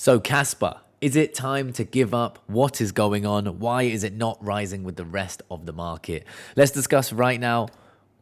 So Kaspa, is it time to give up? What is going on? Why is it not rising with the rest of the market? Let's discuss right now.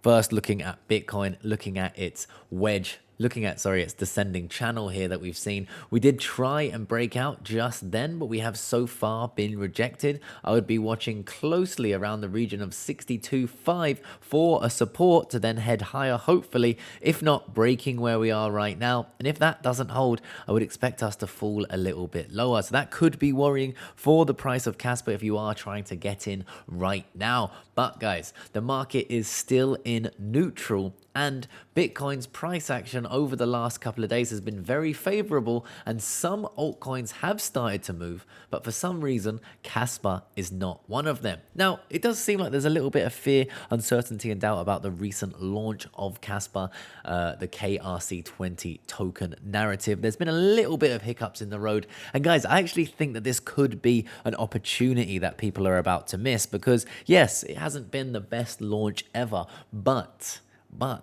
First, looking at Bitcoin, looking at its wedge, its descending channel here that we've seen. We did try and break out just then, but we have so far been rejected. I would be watching closely around the region of 62.5 for a support to then head higher, hopefully, if not breaking where we are right now. And if that doesn't hold, I would expect us to fall a little bit lower. So that could be worrying for the price of Kaspa if you are trying to get in right now. But guys, the market is still in neutral, and Bitcoin's price action over the last couple of days has been very favorable, and some altcoins have started to move, but for some reason, Kaspa is not one of them. Now, it does seem like there's a little bit of fear, uncertainty, and doubt about the recent launch of Kaspa, the KRC20 token narrative. There's been a little bit of hiccups in the road, and guys, I actually think that this could be an opportunity that people are about to miss, because yes, it hasn't been the best launch ever, but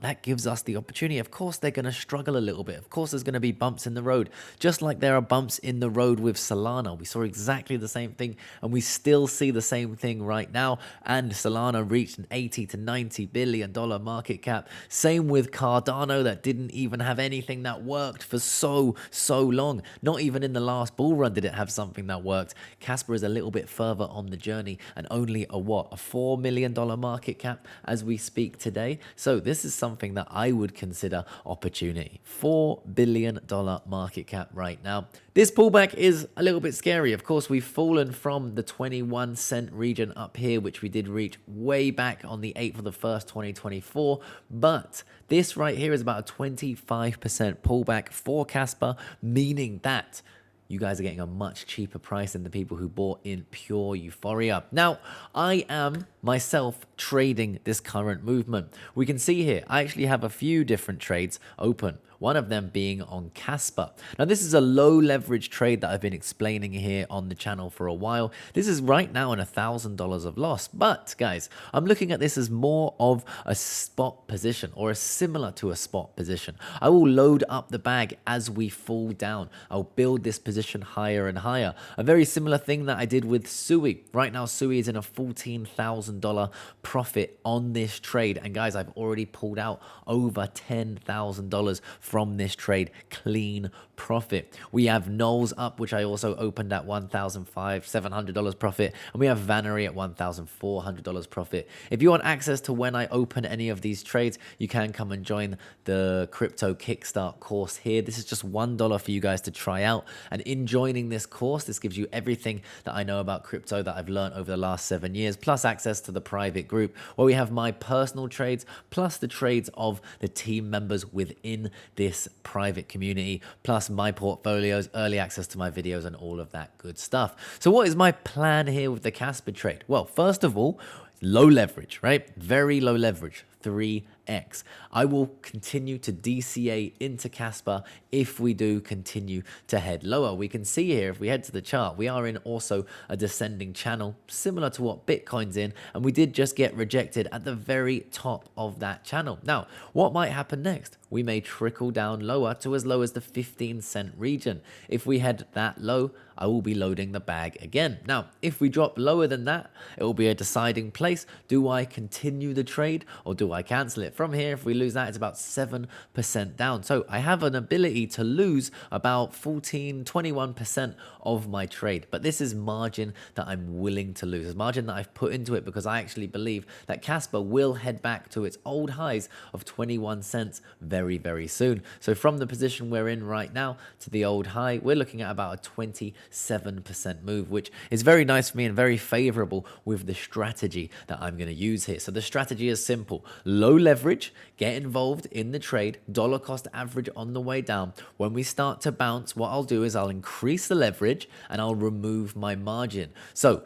that gives us the opportunity. Of course, they're going to struggle a little bit. Of course, there's going to be bumps in the road, just like there are bumps in the road with Solana. We saw exactly the same thing, and we still see the same thing right now. And Solana reached an $80 to $90 billion market cap. Same with Cardano, that didn't even have anything that worked for so long. Not even in the last bull run did it have something that worked. Kaspa is a little bit further on the journey, and only a $4 million market cap as we speak today. So this is something that I would consider opportunity. $4 billion market cap right now. This pullback is a little bit scary. Of course, we've fallen from the 21 cent region up here, which we did reach way back on the 8th of the 1st, 2024. But this right here is about a 25% pullback for Kaspa, meaning that you guys are getting a much cheaper price than the people who bought in pure euphoria. Now, I am myself trading this current movement. We can see here, I actually have a few different trades open. One of them being on Kaspa. Now, this is a low leverage trade that I've been explaining here on the channel for a while. This is right now in $1,000 of loss. But guys, I'm looking at this as more of a spot position, or a similar to a spot position. I will load up the bag as we fall down. I'll build this position higher and higher. A very similar thing that I did with Sui. Right now, Sui is in a $14,000 profit on this trade. And guys, I've already pulled out over $10,000 from this trade, clean profit. We have Knowles up, which I also opened at $1,700 profit, and we have Vannery at $1,400 profit. If you want access to when I open any of these trades, you can come and join the crypto kickstart course here. This is just $1 for you guys to try out, and in joining this course, this gives you everything that I know about crypto that I've learned over the last 7 years, plus access to the private group where we have my personal trades plus the trades of the team members within this private community, plus my portfolios, early access to my videos, and all of that good stuff. So what is my plan here with the Kaspa trade? Well, first of all, low leverage, right? Very low leverage, 3x. I will continue to DCA into Kaspa if we do continue to head lower. We can see here, if we head to the chart, we are in also a descending channel, similar to what Bitcoin's in, and we did just get rejected at the very top of that channel. Now, what might happen next? We may trickle down lower to as low as the 15 cent region. If we head that low, I will be loading the bag again. Now, if we drop lower than that, it will be a deciding place. Do I continue the trade or do I cancel it? From here, if we lose that, it's about 7% down. So I have an ability to lose about 21% of my trade. But this is margin that I'm willing to lose. It's margin that I've put into it because I actually believe that Kaspa will head back to its old highs of 21 cents very soon. So from the position we're in right now to the old high, we're looking at about a 27% move, which is very nice for me and very favorable with the strategy that I'm going to use here. So the strategy is simple. Low leverage, get involved in the trade, dollar cost average on the way down. When we start to bounce, what I'll do is I'll increase the leverage and I'll remove my margin. So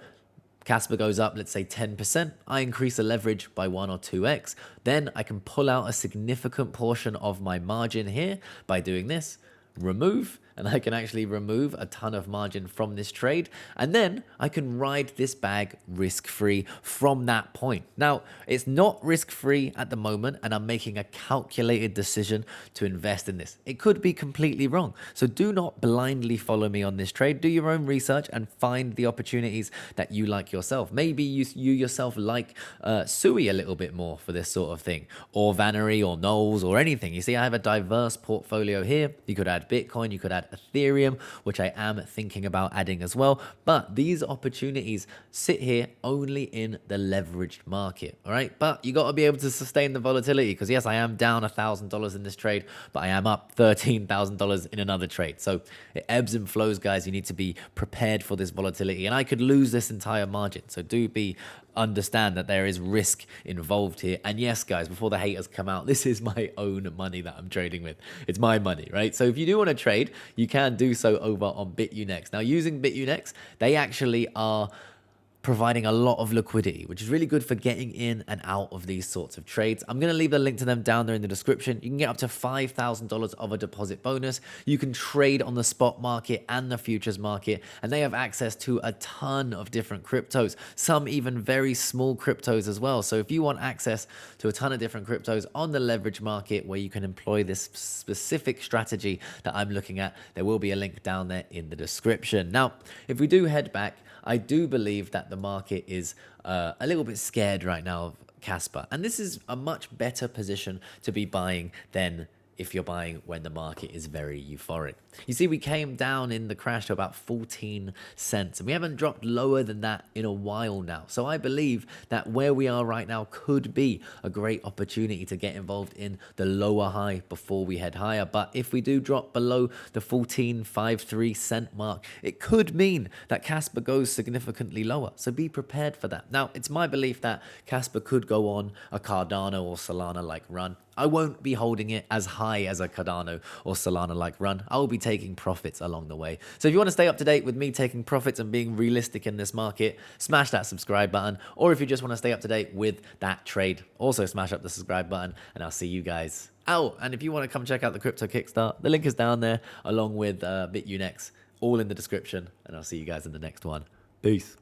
Kaspa goes up, let's say 10%, I increase the leverage by 1 or 2x. Then I can pull out a significant portion of my margin here by doing this, remove, and I can actually remove a ton of margin from this trade, and then I can ride this bag risk-free from that point. Now, it's not risk-free at the moment, and I'm making a calculated decision to invest in this. It could be completely wrong, so do not blindly follow me on this trade. Do your own research and find the opportunities that you like yourself. Maybe you yourself like Sui a little bit more for this sort of thing, or Vannery, or Knowles, or anything. You see, I have a diverse portfolio here. You could add Bitcoin, you could add Ethereum, which I am thinking about adding as well. But these opportunities sit here only in the leveraged market, all right? But you got to be able to sustain the volatility, because yes, I am down $1,000 in this trade, but I am up $13,000 in another trade. So it ebbs and flows, guys. You need to be prepared for this volatility, and I could lose this entire margin. So do understand that there is risk involved here. And yes, guys, before the haters come out, this is my own money that I'm trading with. It's my money, right? So if you do want to trade, you can do so over on BITUNIX. Now, using BITUNIX, they actually are providing a lot of liquidity, which is really good for getting in and out of these sorts of trades. I'm going to leave the link to them down there in the description. You can get up to $5,000 of a deposit bonus. You can trade on the spot market and the futures market, and they have access to a ton of different cryptos, some even very small cryptos as well. So if you want access to a ton of different cryptos on the leverage market where you can employ this specific strategy that I'm looking at, there will be a link down there in the description. Now, if we do head back, I do believe that the market is a little bit scared right now of Kaspa. And this is a much better position to be buying than if you're buying when the market is very euphoric. You see, we came down in the crash to about 14 cents, and we haven't dropped lower than that in a while now. So I believe that where we are right now could be a great opportunity to get involved in the lower high before we head higher. But if we do drop below the 14.53 cent mark, it could mean that Kaspa goes significantly lower. So be prepared for that. Now, it's my belief that Kaspa could go on a Cardano or Solana-like run. I won't be holding it as high as a Cardano or Solana-like run. I will be taking profits along the way. So if you want to stay up to date with me taking profits and being realistic in this market, smash that subscribe button. Or if you just want to stay up to date with that trade, also smash up the subscribe button, and I'll see you guys out. And if you want to come check out the crypto kickstart, the link is down there along with BITUNIX, all in the description, and I'll see you guys in the next one. Peace.